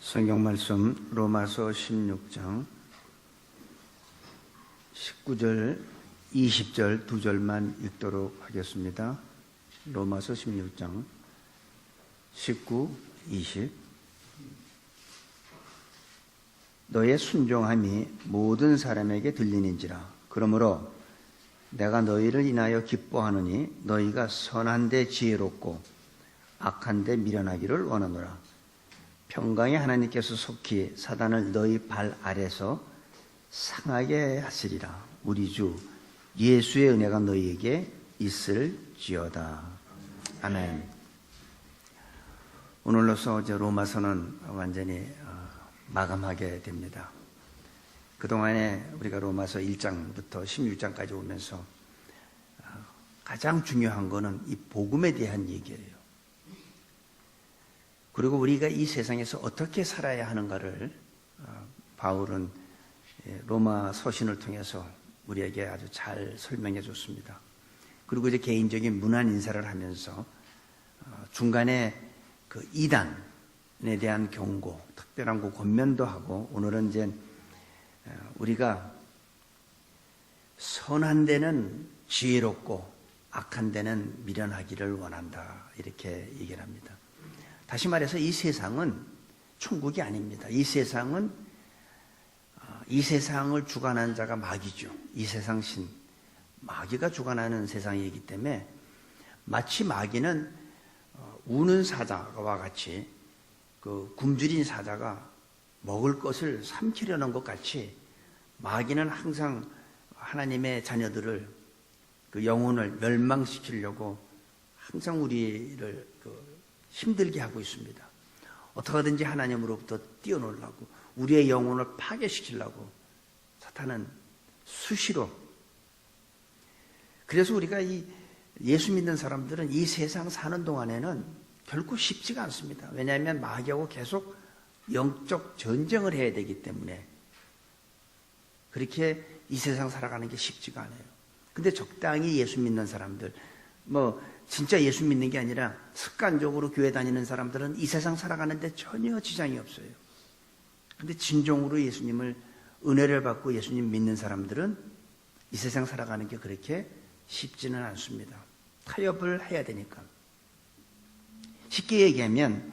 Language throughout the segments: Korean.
성경 말씀 로마서 16장 19절, 20절 두 절만 읽도록 하겠습니다. 로마서 16장 19, 20. 너의 순종함이 모든 사람에게 들리는지라. 그러므로 내가 너희를 인하여 기뻐하노니 너희가 선한 데 지혜롭고 악한 데 미련하기를 원하노라. 평강의 하나님께서 속히 사단을 너희 발 아래서 상하게 하시리라. 우리 주 예수의 은혜가 너희에게 있을지어다. 아멘. 오늘로서 이제 로마서는 완전히 마감하게 됩니다. 그동안에 우리가 로마서 1장부터 16장까지 오면서 가장 중요한 것은 이 복음에 대한 얘기예요. 그리고 우리가 이 세상에서 어떻게 살아야 하는가를 바울은 로마 서신을 통해서 우리에게 아주 잘 설명해 줬습니다. 그리고 이제 개인적인 문안 인사를 하면서 중간에 그 이단에 대한 경고, 특별한 그 권면도 하고, 오늘은 이제 우리가 선한 데는 지혜롭고 악한 데는 미련하기를 원한다, 이렇게 얘기를 합니다. 다시 말해서 이 세상은 천국이 아닙니다. 이 세상은 이 세상을 주관하는 자가 마귀죠. 이 세상 신 마귀가 주관하는 세상이기 때문에 마치 마귀는 우는 사자와 같이 그 굶주린 사자가 먹을 것을 삼키려는 것 같이 마귀는 항상 하나님의 자녀들을 그 영혼을 멸망시키려고 항상 우리를 힘들게 하고 있습니다. 어떻게 하든지 하나님으로부터 뛰어놀라고 우리의 영혼을 파괴시키려고 사탄은 수시로. 그래서 우리가 이 예수 믿는 사람들은 이 세상 사는 동안에는 결코 쉽지가 않습니다. 왜냐하면 마귀하고 계속 영적 전쟁을 해야 되기 때문에 그렇게 이 세상 살아가는 게 쉽지가 않아요. 근데 적당히 예수 믿는 사람들, 진짜 예수 믿는 게 아니라 습관적으로 교회 다니는 사람들은 이 세상 살아가는데 전혀 지장이 없어요. 근데 진정으로 예수님을 은혜를 받고 예수님 믿는 사람들은 이 세상 살아가는 게 그렇게 쉽지는 않습니다. 타협을 해야 되니까. 쉽게 얘기하면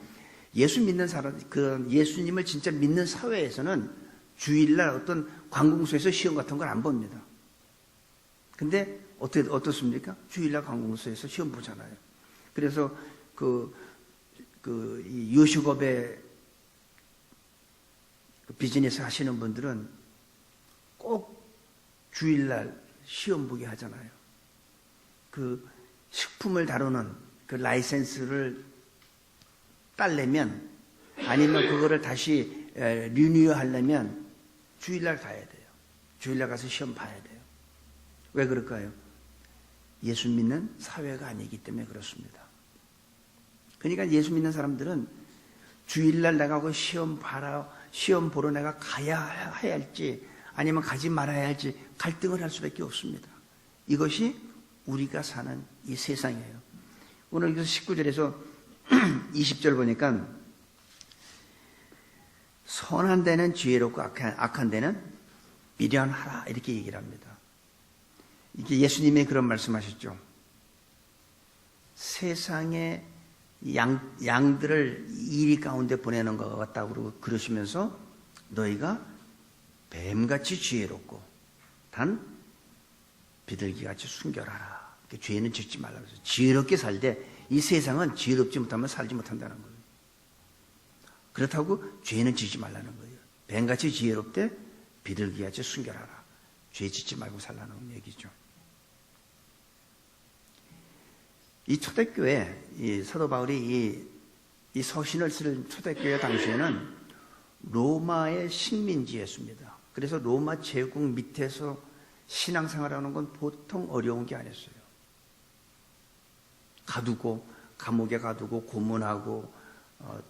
예수 믿는 사람, 그 예수님을 진짜 믿는 사회에서는 주일날 어떤 관공서에서 시험 같은 걸 안 봅니다. 근데 어떻습니까? 주일날 관공서에서 시험 보잖아요. 그래서 이 요식업에 비즈니스 하시는 분들은 꼭 주일날 시험 보게 하잖아요. 그 식품을 다루는 그 라이센스를 따려면 아니면 그거를 다시 리뉴 하려면 주일날 가야 돼요. 주일날 가서 시험 봐야 돼요. 왜 그럴까요? 예수 믿는 사회가 아니기 때문에 그렇습니다. 그러니까 예수 믿는 사람들은 주일날 내가 그 시험 보러 내가 가야 할지 아니면 가지 말아야 할지 갈등을 할 수밖에 없습니다. 이것이 우리가 사는 이 세상이에요. 오늘 여기서 19절에서 20절 보니까 선한 데는 지혜롭고 악한 데는 미련하라, 이렇게 얘기를 합니다. 이게 예수님이 그런 말씀하셨죠. 세상의 양들을 이리 가운데 보내는 것 같다고 그러시면서 너희가 뱀같이 지혜롭고 단 비둘기같이 순결하라. 죄는 짓지 말라고 해서 지혜롭게 살되 이 세상은 지혜롭지 못하면 살지 못한다는 거예요. 그렇다고 죄는 짓지 말라는 거예요. 뱀같이 지혜롭되 비둘기같이 순결하라. 죄 짓지 말고 살라는 얘기죠. 이 초대교회, 이 사도 바울이 이 서신을 쓸 초대교회 당시에는 로마의 식민지였습니다. 그래서 로마 제국 밑에서 신앙생활하는 건 보통 어려운 게 아니었어요. 감옥에 가두고 고문하고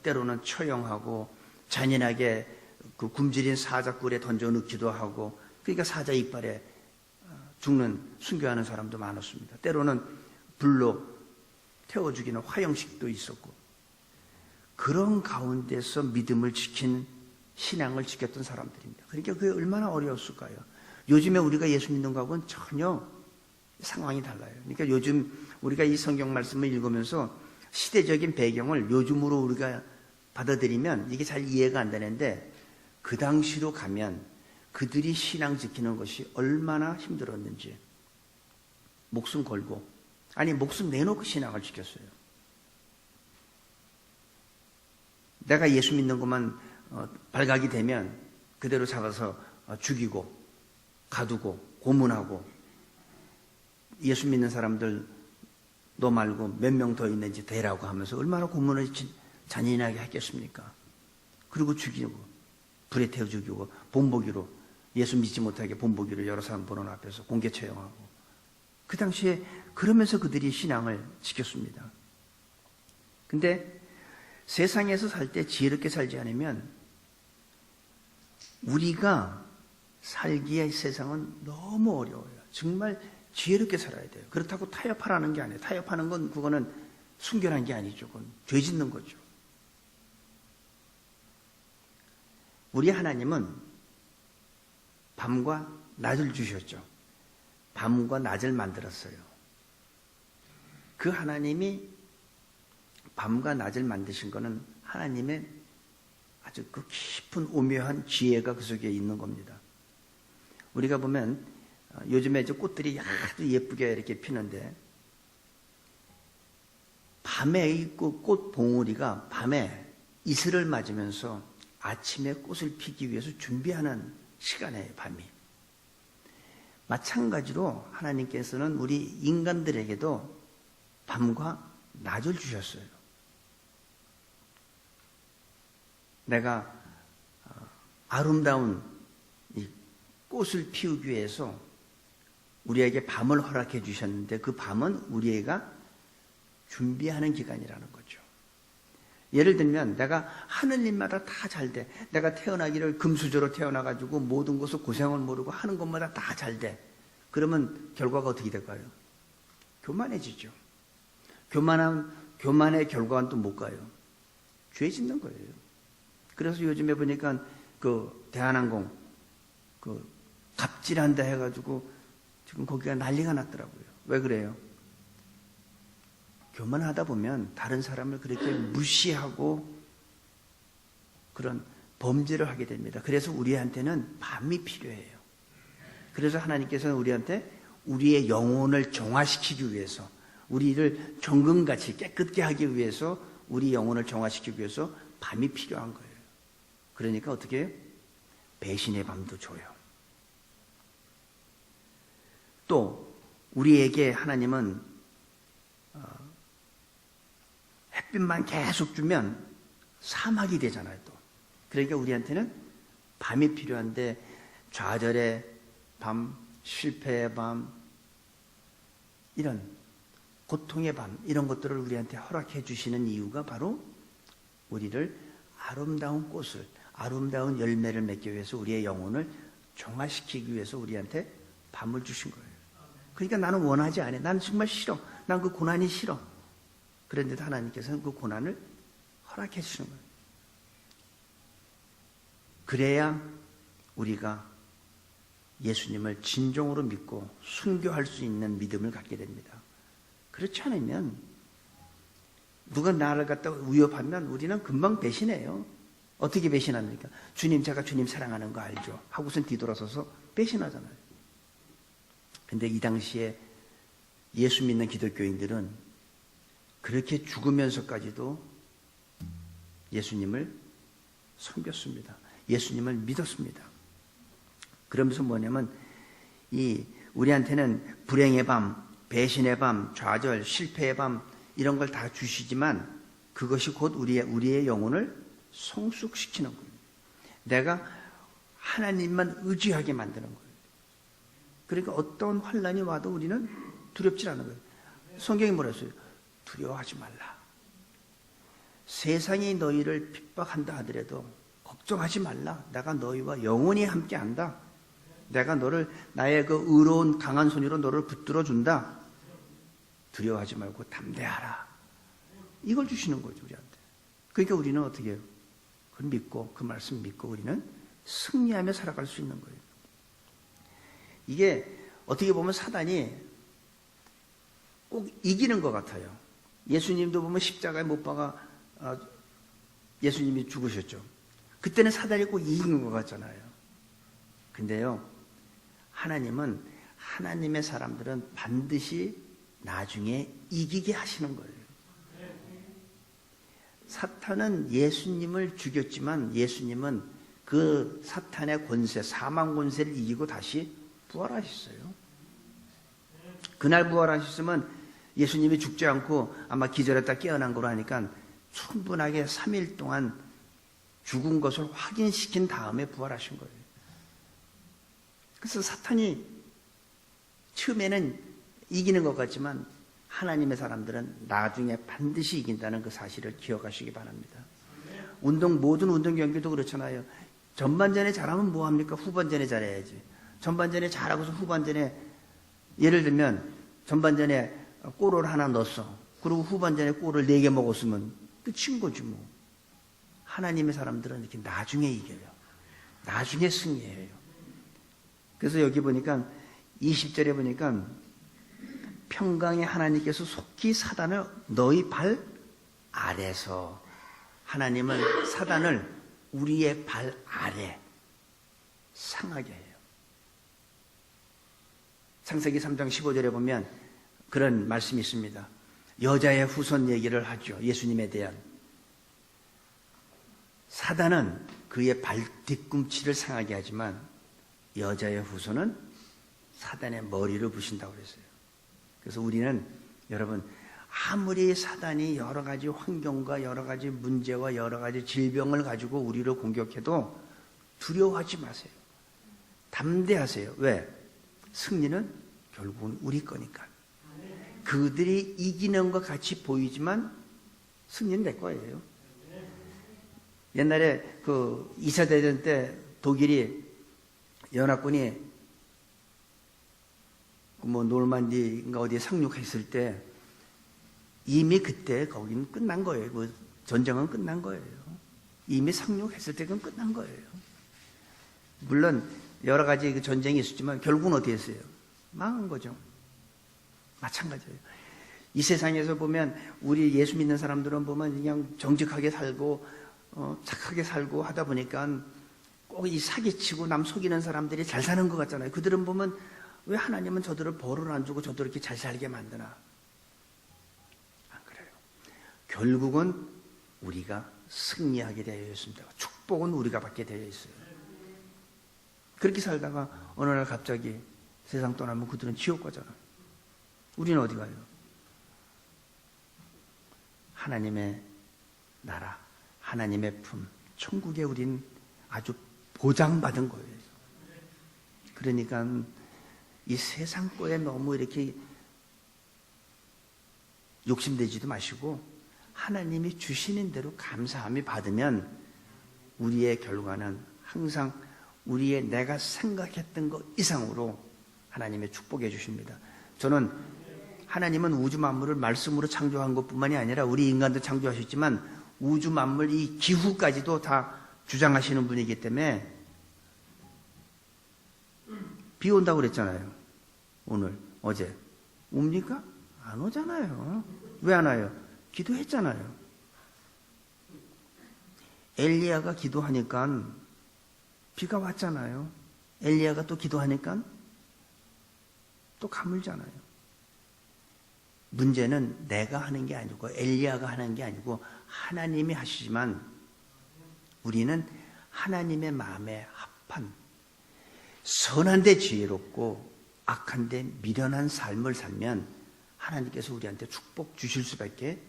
때로는 처형하고 잔인하게 그 굶주린 사자 꿀에 던져 넣기도 하고, 그러니까 사자 이빨에 죽는 순교하는 사람도 많았습니다. 때로는 불로 태워 죽이는 화형식도 있었고, 그런 가운데서 믿음을 지킨 신앙을 지켰던 사람들입니다. 그러니까 그게 얼마나 어려웠을까요? 요즘에 우리가 예수 믿는 거하고는 전혀 상황이 달라요. 그러니까 요즘 우리가 이 성경 말씀을 읽으면서 시대적인 배경을 요즘으로 우리가 받아들이면 이게 잘 이해가 안 되는데, 그 당시로 가면 그들이 신앙 지키는 것이 얼마나 힘들었는지 목숨 걸고, 아니 목숨 내놓고 신앙을 지켰어요. 내가 예수 믿는 것만 발각이 되면 그대로 잡아서 죽이고 가두고 고문하고, 예수 믿는 사람들 너 말고 몇 명 더 있는지 대라고 하면서 얼마나 고문을 잔인하게 했겠습니까? 그리고 죽이고 불에 태워 죽이고 본보기로, 예수 믿지 못하게 본보기로 여러 사람 보는 앞에서 공개 처형하고, 그 당시에 그러면서 그들이 신앙을 지켰습니다. 근데 세상에서 살 때 지혜롭게 살지 않으면 우리가 살기에 세상은 너무 어려워요. 정말 지혜롭게 살아야 돼요. 그렇다고 타협하라는 게 아니에요. 타협하는 건 그거는 순결한 게 아니죠. 그건 죄 짓는 거죠. 우리 하나님은 밤과 낮을 주셨죠. 밤과 낮을 만들었어요. 그 하나님이 밤과 낮을 만드신 거는 하나님의 아주 그 깊은 오묘한 지혜가 그 속에 있는 겁니다. 우리가 보면 요즘에 이제 꽃들이 아주 예쁘게 이렇게 피는데, 밤에 이 꽃 봉우리가 밤에 이슬을 맞으면서 아침에 꽃을 피기 위해서 준비하는 시간이에요, 밤이. 마찬가지로 하나님께서는 우리 인간들에게도 밤과 낮을 주셨어요. 내가 아름다운 이 꽃을 피우기 위해서 우리에게 밤을 허락해 주셨는데, 그 밤은 우리가 준비하는 기간이라는 거죠. 예를 들면 내가 하는 일마다 다 잘 돼. 내가 태어나기를 금수저로 태어나가지고 모든 것을 고생을 모르고 하는 것마다 다 잘 돼. 그러면 결과가 어떻게 될까요? 교만해지죠. 교만의 결과는 또 못 가요. 죄 짓는 거예요. 그래서 요즘에 보니까 그 대한항공 그 갑질한다 해가지고 지금 거기가 난리가 났더라고요. 왜 그래요? 교만하다 보면 다른 사람을 그렇게 무시하고 그런 범죄를 하게 됩니다. 그래서 우리한테는 밤이 필요해요. 그래서 하나님께서는 우리한테 우리의 영혼을 정화시키기 위해서, 우리를 정금같이 깨끗게 하기 위해서, 우리 영혼을 정화시키기 위해서 밤이 필요한 거예요. 그러니까 어떻게 해요? 배신의 밤도 줘요. 또 우리에게 하나님은 햇빛만 계속 주면 사막이 되잖아요. 또 그러니까 우리한테는 밤이 필요한데, 좌절의 밤, 실패의 밤, 이런 고통의 밤, 이런 것들을 우리한테 허락해 주시는 이유가 바로 우리를 아름다운 꽃을, 아름다운 열매를 맺기 위해서, 우리의 영혼을 정화시키기 위해서 우리한테 밤을 주신 거예요. 그러니까 나는 원하지 않아. 난 정말 싫어. 난 그 고난이 싫어. 그런데도 하나님께서는 그 고난을 허락해 주시는 거예요. 그래야 우리가 예수님을 진정으로 믿고 순교할 수 있는 믿음을 갖게 됩니다. 그렇지 않으면, 누가 나를 갖다가 위협하면 우리는 금방 배신해요. 어떻게 배신합니까? 주님, 제가 주님 사랑하는 거 알죠? 하고선 뒤돌아서서 배신하잖아요. 근데 이 당시에 예수 믿는 기독교인들은 그렇게 죽으면서까지도 예수님을 섬겼습니다. 예수님을 믿었습니다. 그러면서 뭐냐면, 우리한테는 불행의 밤, 배신의 밤, 좌절, 실패의 밤, 이런 걸 다 주시지만 그것이 곧 우리의 영혼을 성숙시키는 거예요. 내가 하나님만 의지하게 만드는 거예요. 그러니까 어떤 환난이 와도 우리는 두렵지 않은 거예요. 성경이 뭐라 했어요? 두려워하지 말라. 세상이 너희를 핍박한다 하더라도 걱정하지 말라. 내가 너희와 영원히 함께한다. 내가 너를 나의 그 의로운 강한 손으로 너를 붙들어 준다. 두려워하지 말고 담대하라. 이걸 주시는 거죠, 우리한테. 그러니까 우리는 어떻게 해요? 그걸 믿고, 그 말씀 믿고 우리는 승리하며 살아갈 수 있는 거예요. 이게 어떻게 보면 사단이 꼭 이기는 것 같아요. 예수님도 보면 십자가에 못 박아 예수님이 죽으셨죠. 그때는 사단이 꼭 이긴 것 같잖아요. 근데요, 하나님은, 하나님의 사람들은 반드시 나중에 이기게 하시는 거예요. 사탄은 예수님을 죽였지만 예수님은 그 사탄의 권세, 사망 권세를 이기고 다시 부활하셨어요. 그날 부활하셨으면 예수님이 죽지 않고 아마 기절했다 깨어난 거로 하니까 충분하게 3일 동안 죽은 것을 확인시킨 다음에 부활하신 거예요. 그래서 사탄이 처음에는 이기는 것 같지만 하나님의 사람들은 나중에 반드시 이긴다는 그 사실을 기억하시기 바랍니다. 모든 운동 경기도 그렇잖아요. 전반전에 잘하면 뭐합니까? 후반전에 잘해야지. 전반전에 잘하고서 후반전에, 예를 들면 전반전에 골을 하나 넣었어. 그리고 후반전에 골을 4개 먹었으면 끝인 거지 뭐. 하나님의 사람들은 이렇게 나중에 이겨요. 나중에 승리해요. 그래서 여기 보니까 20절에 보니까 평강의 하나님께서 속히 사단을 너희 발 아래서, 하나님은 사단을 우리의 발 아래 상하게 해요. 창세기 3장 15절에 보면 그런 말씀이 있습니다. 여자의 후손 얘기를 하죠. 예수님에 대한. 사단은 그의 발 뒤꿈치를 상하게 하지만 여자의 후손은 사단의 머리를 부신다고 그랬어요. 그래서 우리는, 여러분, 아무리 사단이 여러 가지 환경과 여러 가지 문제와 여러 가지 질병을 가지고 우리를 공격해도 두려워하지 마세요. 담대하세요. 왜? 승리는 결국은 우리 거니까. 그들이 이기는 것 같이 보이지만 승리는 내 거예요. 옛날에 그 2차 대전 때 독일이, 연합군이 뭐 노르만디인가 어디에 상륙했을 때 이미 그때 거기는 끝난 거예요. 그 전쟁은 끝난 거예요. 이미 상륙했을 때 그건 끝난 거예요. 물론 여러 가지 그 전쟁이 있었지만 결국은 어디 했어요? 망한 거죠. 마찬가지예요. 이 세상에서 보면 우리 예수 믿는 사람들은 보면 그냥 정직하게 살고 착하게 살고 하다 보니까 꼭 이 사기치고 남 속이는 사람들이 잘 사는 것 같잖아요. 그들은 보면 왜 하나님은 저들을 벌을 안 주고 저들을 이렇게 잘 살게 만드나? 안 그래요. 결국은 우리가 승리하게 되어 있습니다. 축복은 우리가 받게 되어 있어요. 그렇게 살다가 어느 날 갑자기 세상 떠나면 그들은 지옥 가잖아. 우리는 어디 가요? 하나님의 나라, 하나님의 품, 천국에 우린 아주 보장받은 거예요. 그러니까 이 세상 거에 너무 이렇게 욕심내지도 마시고 하나님이 주시는 대로 감사함이 받으면 우리의 결과는 항상 우리의 내가 생각했던 것 이상으로 하나님의 축복해 주십니다. 저는 하나님은 우주 만물을 말씀으로 창조한 것뿐만이 아니라 우리 인간도 창조하셨지만 우주 만물 이 기후까지도 다 주장하시는 분이기 때문에 비 온다고 그랬잖아요. 오늘, 어제. 옵니까? 안 오잖아요. 왜 안 와요? 기도했잖아요. 엘리야가 기도하니까 비가 왔잖아요. 엘리야가 또 기도하니까 또 가물잖아요. 문제는 내가 하는 게 아니고 엘리야가 하는 게 아니고 하나님이 하시지만 우리는 하나님의 마음에 합한 선한데 지혜롭고 악한데 미련한 삶을 살면 하나님께서 우리한테 축복 주실 수밖에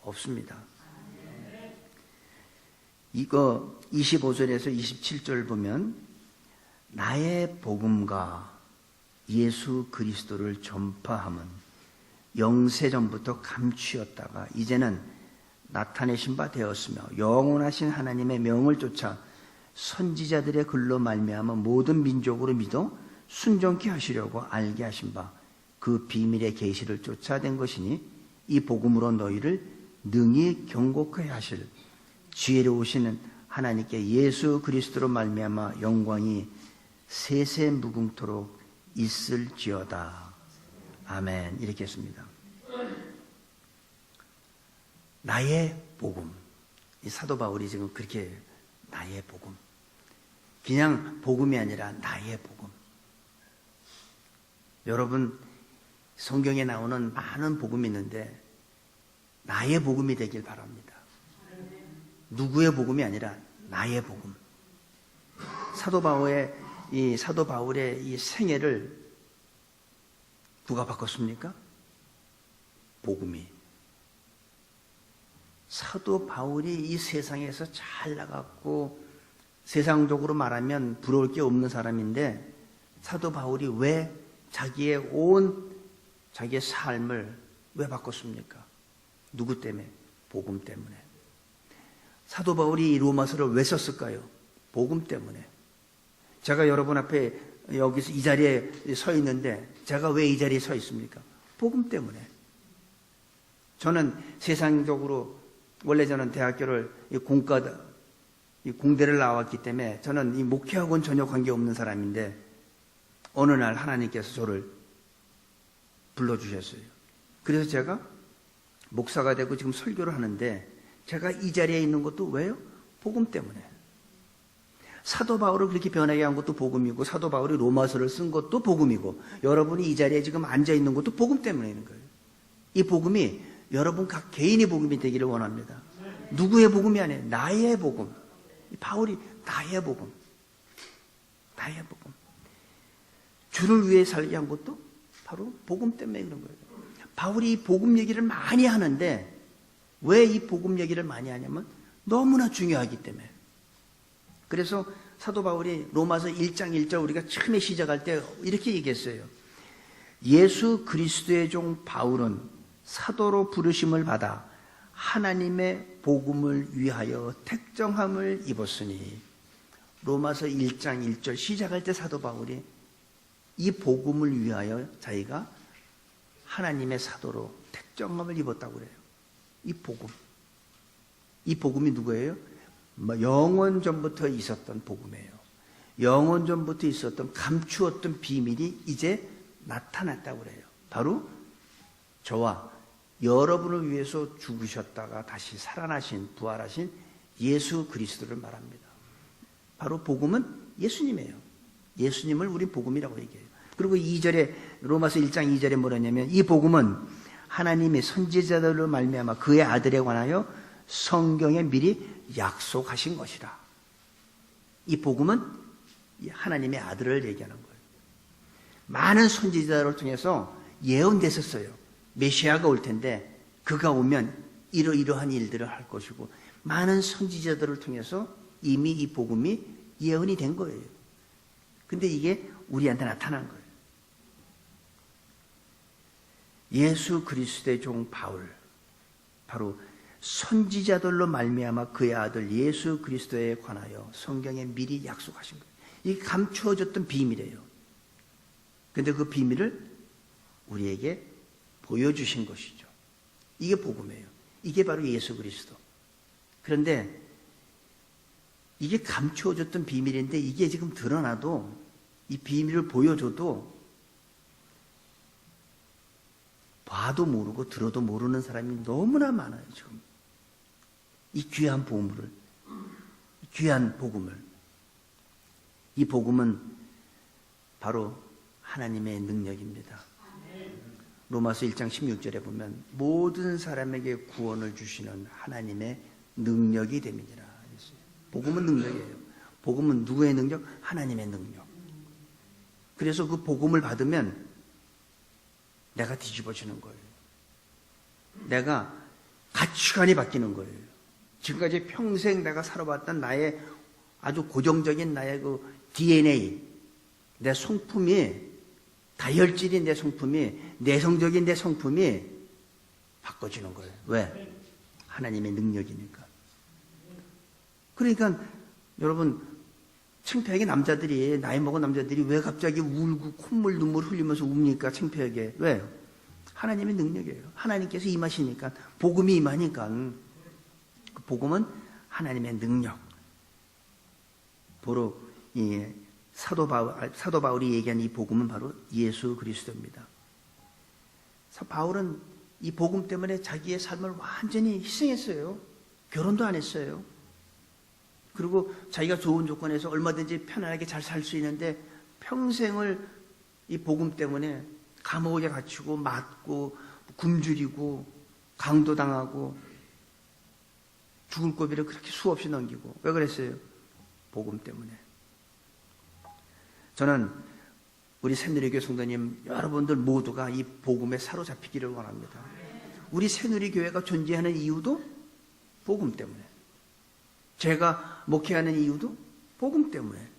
없습니다. 이거 25절에서 27절 보면 나의 복음과 예수 그리스도를 전파함은 영세전부터 감추었다가 이제는 나타내신 바 되었으며 영원하신 하나님의 명을 쫓아 선지자들의 글로 말미암아 모든 민족으로 믿어 순종케 하시려고 알게 하신 바 그 비밀의 계시를 쫓아낸 것이니 이 복음으로 너희를 능히 경고케 하실 지혜로우시는 하나님께 예수 그리스도로 말미암아 영광이 세세 무궁토록 있을지어다. 아멘. 이렇게 했습니다. 나의 복음. 이 사도 바울이 지금 그렇게 나의 복음. 그냥 복음이 아니라 나의 복음. 여러분, 성경에 나오는 많은 복음이 있는데 나의 복음이 되길 바랍니다. 누구의 복음이 아니라 나의 복음. 사도 바울의 이 생애를 누가 바꿨습니까? 복음이. 사도 바울이 이 세상에서 잘 나갔고 세상적으로 말하면 부러울 게 없는 사람인데 사도 바울이 왜 자기의 삶을 왜 바꿨습니까? 누구 때문에? 복음 때문에. 사도 바울이 이 로마서를 왜 썼을까요? 복음 때문에. 제가 여러분 앞에 여기서 이 자리에 서 있는데 제가 왜 이 자리에 서 있습니까? 복음 때문에. 저는 세상적으로 원래 저는 대학교를 공대를 나왔기 때문에 저는 이 목회하고는 전혀 관계없는 사람인데 어느 날 하나님께서 저를 불러주셨어요. 그래서 제가 목사가 되고 지금 설교를 하는데 제가 이 자리에 있는 것도 왜요? 복음 때문에. 사도 바울을 그렇게 변하게 한 것도 복음이고 사도 바울이 로마서를 쓴 것도 복음이고 여러분이 이 자리에 지금 앉아 있는 것도 복음 때문에 있는 거예요. 이 복음이 여러분 각 개인의 복음이 되기를 원합니다. 누구의 복음이 아니에요. 나의 복음. 바울이 나의 복음. 나의 복음. 주를 위해 살게 한 것도 바로 복음 때문에 그런 거예요. 바울이 이 복음 얘기를 많이 하는데 왜 이 복음 얘기를 많이 하냐면 너무나 중요하기 때문에. 그래서 사도 바울이 로마서 1장 1절 우리가 처음에 시작할 때 이렇게 얘기했어요. 예수 그리스도의 종 바울은 사도로 부르심을 받아 하나님의 복음을 위하여 택정함을 입었으니. 로마서 1장 1절 시작할 때 사도 바울이 이 복음을 위하여 자기가 하나님의 사도로 택정함을 입었다고 그래요. 이 복음. 이 복음이 누구예요? 영원 전부터 있었던 복음이에요. 영원 전부터 있었던 감추었던 비밀이 이제 나타났다고 그래요. 바로 저와 여러분을 위해서 죽으셨다가 다시 살아나신 부활하신 예수 그리스도를 말합니다. 바로 복음은 예수님이에요. 예수님을 우리 복음이라고 얘기해요. 그리고 2절에 로마서 1장 2절에 뭐라냐면 이 복음은 하나님의 선지자들로 말미암아 그의 아들에 관하여 성경에 미리 약속하신 것이라. 이 복음은 하나님의 아들을 얘기하는 거예요. 많은 선지자들을 통해서 예언됐었어요. 메시아가 올 텐데 그가 오면 이러이러한 일들을 할 것이고 많은 선지자들을 통해서 이미 이 복음이 예언이 된 거예요. 근데 이게 우리한테 나타난 거예요. 예수 그리스도의 종 바울, 바로 선지자들로 말미암아 그의 아들 예수 그리스도에 관하여 성경에 미리 약속하신 거예요. 이게 감추어졌던 비밀이에요. 근데 그 비밀을 우리에게 보여주신 것이죠. 이게 복음이에요. 이게 바로 예수 그리스도. 그런데 이게 감추어졌던 비밀인데 이게 지금 드러나도 이 비밀을 보여줘도 봐도 모르고 들어도 모르는 사람이 너무나 많아요. 지금 이 귀한 복음을, 귀한 복음을. 이 복음은 바로 하나님의 능력입니다. 로마서 1장 16절에 보면 모든 사람에게 구원을 주시는 하나님의 능력이 됨이니라. 복음은 능력이에요. 복음은 누구의 능력? 하나님의 능력. 그래서 그 복음을 받으면 내가 뒤집어지는 거예요. 내가 가치관이 바뀌는 거예요. 지금까지 평생 내가 살아왔던 나의 아주 고정적인 나의 그 DNA, 내 성품이, 다혈질인 내 성품이, 내성적인 내 성품이 바꿔지는 거예요. 왜? 하나님의 능력이니까. 그러니까 여러분, 창피하게 남자들이, 나이 먹은 남자들이 왜 갑자기 울고 콧물 눈물 흘리면서 웁니까? 창피하게. 왜요? 하나님의 능력이에요. 하나님께서 임하시니까, 복음이 임하니까. 그 복음은 하나님의 능력. 바로 이 사도 바울이 얘기한 이 복음은 바로 예수 그리스도입니다. 바울은 이 복음 때문에 자기의 삶을 완전히 희생했어요. 결혼도 안 했어요. 그리고 자기가 좋은 조건에서 얼마든지 편안하게 잘 살 수 있는데 평생을 이 복음 때문에 감옥에 갇히고 맞고 굶주리고 강도당하고 죽을 고비를 그렇게 수없이 넘기고. 왜 그랬어요? 복음 때문에. 저는 우리 새누리교회 성도님 여러분들 모두가 이 복음에 사로잡히기를 원합니다. 우리 새누리교회가 존재하는 이유도 복음 때문에. 제가 목회하는 이유도 복음 때문에.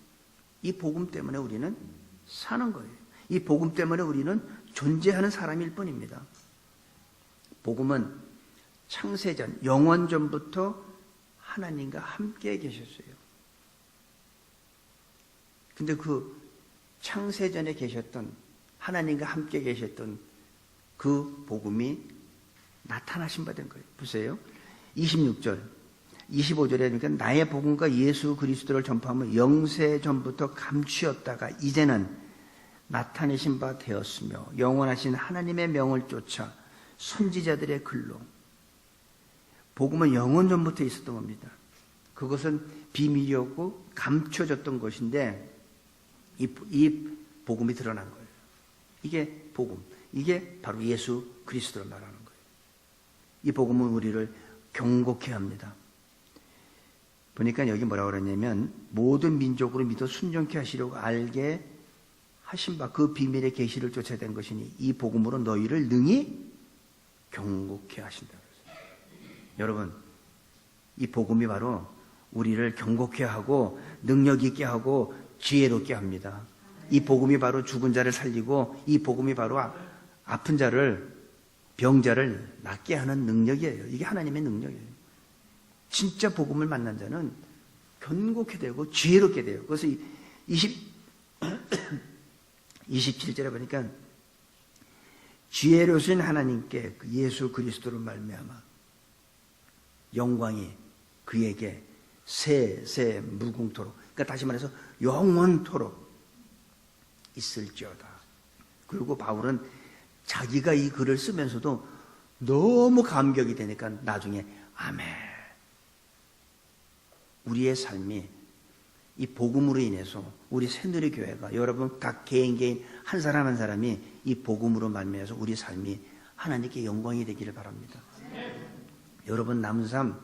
이 복음 때문에 우리는 사는 거예요. 이 복음 때문에 우리는 존재하는 사람일 뿐입니다. 복음은 창세전, 영원전부터 하나님과 함께 계셨어요. 근데 그 창세전에 계셨던, 하나님과 함께 계셨던 그 복음이 나타나신 바 된 거예요. 보세요. 26절, 25절에 그러니까 나의 복음과 예수 그리스도를 전파하며 영세전부터 감추었다가 이제는 나타내신 바 되었으며 영원하신 하나님의 명을 쫓아 선지자들의 글로. 복음은 영원전부터 있었던 겁니다. 그것은 비밀이었고 감춰졌던 것인데 이 복음이 드러난 거예요. 이게 복음. 이게 바로 예수 그리스도를 말하는 거예요. 이 복음은 우리를 경고케 합니다. 보니까 여기 뭐라고 그러냐면 모든 민족으로 믿어 순종케 하시려고 알게 하신 바 그 비밀의 계시를 쫓아낸 것이니 이 복음으로 너희를 능히 경고케 하신다. 여러분, 이 복음이 바로 우리를 경고케 하고 능력 있게 하고 지혜롭게 합니다. 이 복음이 바로 죽은 자를 살리고 이 복음이 바로 아픈 자를, 병자를 낫게 하는 능력이에요. 이게 하나님의 능력이에요. 진짜 복음을 만난 자는 견고케 되고 지혜롭게 돼요. 그래서 27절에 보니까 지혜로우신 하나님께 예수 그리스도로 말미암아 영광이 그에게 세세 무궁토록, 그러니까 다시 말해서 영원토록 있을지어다. 그리고 바울은 자기가 이 글을 쓰면서도 너무 감격이 되니까 나중에 아멘. 우리의 삶이 이 복음으로 인해서 우리 새누리교회가, 여러분 각 개인 한 사람 한 사람이 이 복음으로 말미암아서 우리 삶이 하나님께 영광이 되기를 바랍니다. 여러분 남은 삶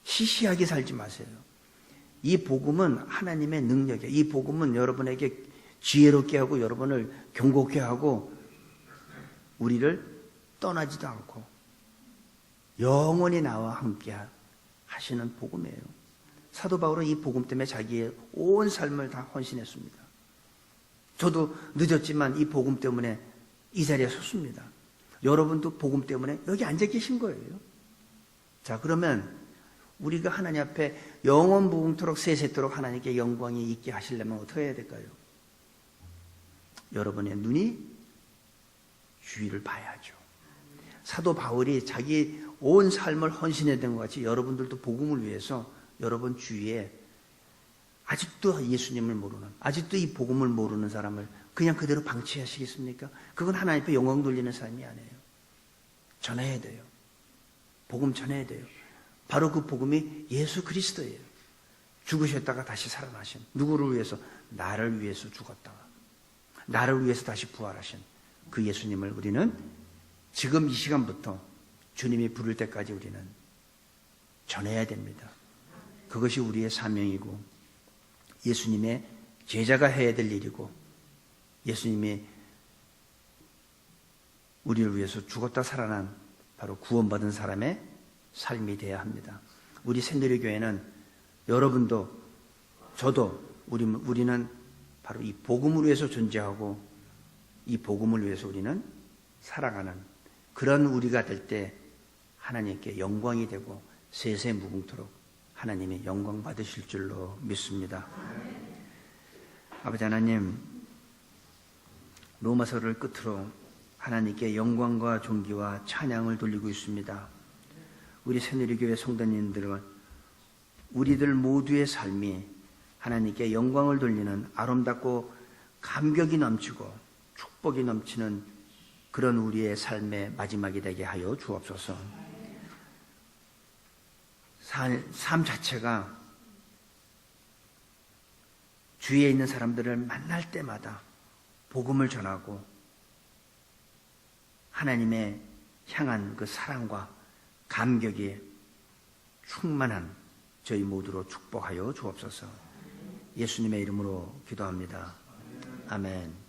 시시하게 살지 마세요. 이 복음은 하나님의 능력이에요. 이 복음은 여러분에게 지혜롭게 하고 여러분을 경고케 하고 우리를 떠나지도 않고 영원히 나와 함께 하시는 복음이에요. 사도 바울은 이 복음 때문에 자기의 온 삶을 다 헌신했습니다. 저도 늦었지만 이 복음 때문에 이 자리에 섰습니다. 여러분도 복음 때문에 여기 앉아 계신 거예요. 자, 그러면 우리가 하나님 앞에 영원무궁토록 세세토록 하나님께 영광이 있게 하시려면 어떻게 해야 될까요? 여러분의 눈이 주위를 봐야죠. 사도 바울이 자기 온 삶을 헌신했던 것 같이 여러분들도 복음을 위해서 여러분 주위에 아직도 예수님을 모르는, 아직도 이 복음을 모르는 사람을 그냥 그대로 방치하시겠습니까? 그건 하나님 앞에 영광 돌리는 삶이 아니에요. 전해야 돼요. 복음 전해야 돼요. 바로 그 복음이 예수 그리스도예요. 죽으셨다가 다시 살아나신, 누구를 위해서? 나를 위해서 죽었다가 나를 위해서 다시 부활하신 그 예수님을 우리는 지금 이 시간부터 주님이 부를 때까지 우리는 전해야 됩니다. 그것이 우리의 사명이고 예수님의 제자가 해야 될 일이고 예수님이 우리를 위해서 죽었다 살아난 바로 구원받은 사람의 삶이 되어야 합니다. 우리 새누리교회는 여러분도 저도 우리는 바로 이 복음을 위해서 존재하고 이 복음을 위해서 우리는 살아가는 그런 우리가 될 때 하나님께 영광이 되고 세세 무궁토록 하나님이 영광 받으실 줄로 믿습니다. 아버지 하나님, 로마서를 끝으로 하나님께 영광과 존귀와 찬양을 돌리고 있습니다. 우리 새누리교회 성도님들을 우리들 모두의 삶이 하나님께 영광을 돌리는 아름답고 감격이 넘치고 축복이 넘치는 그런 우리의 삶의 마지막이 되게 하여 주옵소서. 삶 자체가 주위에 있는 사람들을 만날 때마다 복음을 전하고 하나님의 향한 그 사랑과 감격이 충만한 저희 모두로 축복하여 주옵소서. 예수님의 이름으로 기도합니다. 아멘.